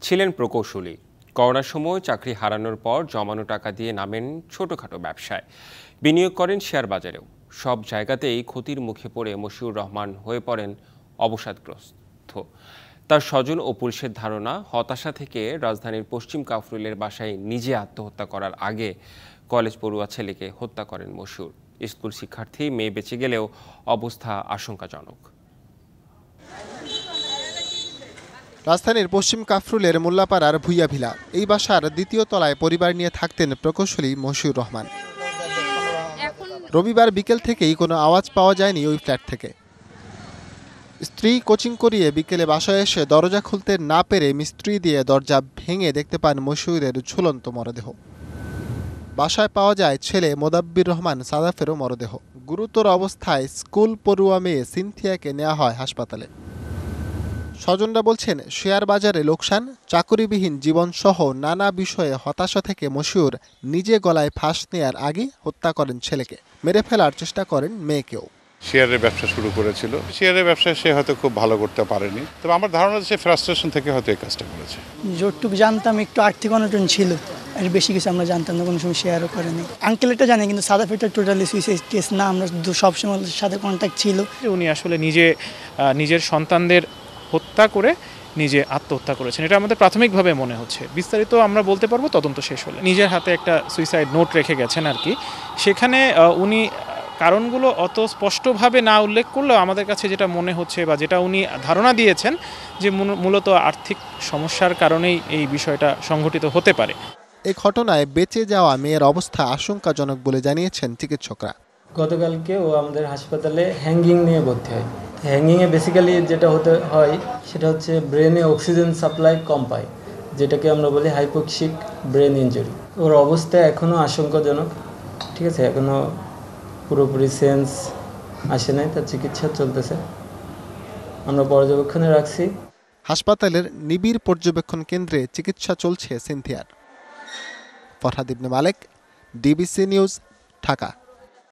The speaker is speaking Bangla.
ছিলেন প্রকৌশলী। করোনার সময় চাকরি হারানোর পর জমানো টাকা দিয়ে নামেন ছোটখাটো ব্যবসায়, বিনিয়োগ করেন শেয়ার বাজারেও। সব জায়গাতেই ক্ষতির মুখে পড়ে মশিউর রহমান হয়ে পড়েন অবসাদগ্রস্ত। তার স্বজন ও পুলিশের ধারণা, হতাশা থেকে রাজধানীর পশ্চিম কাফরুলের বাসায় নিজে আত্মহত্যা করার আগে কলেজ পড়ুয়া ছেলেকে হত্যা করেন মশিউর। স্কুল শিক্ষার্থী মেয়ে বেঁচে গেলেও অবস্থা আশঙ্কাজনক। রাজধানীর পশ্চিম কাফরুলের মোল্লাপাড়ার ভুইয়া ভিলা, এই বাসার দ্বিতীয় তলায় পরিবার নিয়ে থাকতেন প্রকৌশলী মশিউর রহমান। রবিবার বিকেল থেকেই কোনো আওয়াজ পাওয়া যায়নি ওই ফ্ল্যাট থেকে। স্ত্রী কোচিং করিয়ে বিকেলে বাসায় এসে দরজা খুলতে না পেরে মিস্ত্রি দিয়ে দরজা ভেঙে দেখতে পান মশিউরের ঝুলন্ত মরদেহ। বাসায় পাওয়া যায় ছেলে মোদাব্বির রহমান সাদাফেরও মরদেহ। গুরুতর অবস্থায় স্কুল পড়ুয়া মেয়ে সিনথিয়াকে নেওয়া হয় হাসপাতালে। স্বজনরা বলছেন, শেয়ার বাজারে লোকসান, চাকুরিবিহীন জীবনসহ নানা বিষয়ে হতাশা থেকে মশিউর নিজে গলায় ফাঁস নেয়ার আগে হত্যা করেন ছেলেকে। মেরে ফেলার চেষ্টা করেন মেয়েকেও। শেয়ারের ব্যবসা শুরু করেছিল, শেয়ারের ব্যবসায় সে হয়তো খুব ভালো করতে পারেনি, তবে আমার ধারণা সে ফ্রাস্ট্রেশন থেকে হয়তো এই কাজটা করেছে। যতটুকু জানতাম একটু আর্থিক অনটন ছিল, আর বেশি কিছু আমরা জানতাম না, কোনো সময় শেয়ারও করেনি। আঙ্কেল এটা জানি, কিন্তু সাদাফেরটা টোটালি সুইসাইড কেস না, আমরা সবসময় সাথে কন্ট্যাক্ট ছিল। উনি আসলে নিজের সন্তানদের হত্যা করে নিজে আত্মহত্যা করেছেন, এটা আমাদের প্রাথমিকভাবে মনে হচ্ছে। বিস্তারিত আমরা বলতে পারবো তদন্ত শেষ হলে। নিজের হাতে একটা সুইসাইড নোট রেখে গেছেন আর কি। সেখানে উনি কারণগুলো অত স্পষ্টভাবে না উল্লেখ করলেও আমাদের কাছে যেটা মনে হচ্ছে বা যেটা উনি ধারণা দিয়েছেন, যে মূলত আর্থিক সমস্যার কারণেই এই বিষয়টা সংঘটিত হতে পারে। এই ঘটনায় বেঁচে যাওয়া মেয়ের অবস্থা আশঙ্কাজনক বলে জানিয়েছেন চিকিৎসকরা। গতকালকে ও আমাদের হাসপাতালে হ্যাঙ্গিং নিয়ে ভর্তি হয়। হ্যাঙ্গিংয়ে বেসিক্যালি যেটা হতে হয় সেটা হচ্ছে ব্রেনে অক্সিজেন সাপ্লাই কম পায়, যেটাকে আমরা বলি হাইপোক্সিক ব্রেন ইনজুরি। ওর অবস্থা এখনও আশঙ্কাজনক, ঠিক আছে, এখনও পুরোপুরি সেন্স আসে নাই, তার চিকিৎসা চলতেছে, আমরা পর্যবেক্ষণে রাখছি। হাসপাতালের নিবিড় পর্যবেক্ষণ কেন্দ্রে চিকিৎসা চলছে সিনথিয়ার। ফরহাদ ইবনে মালেক, ডিবিসি নিউজ, ঢাকা।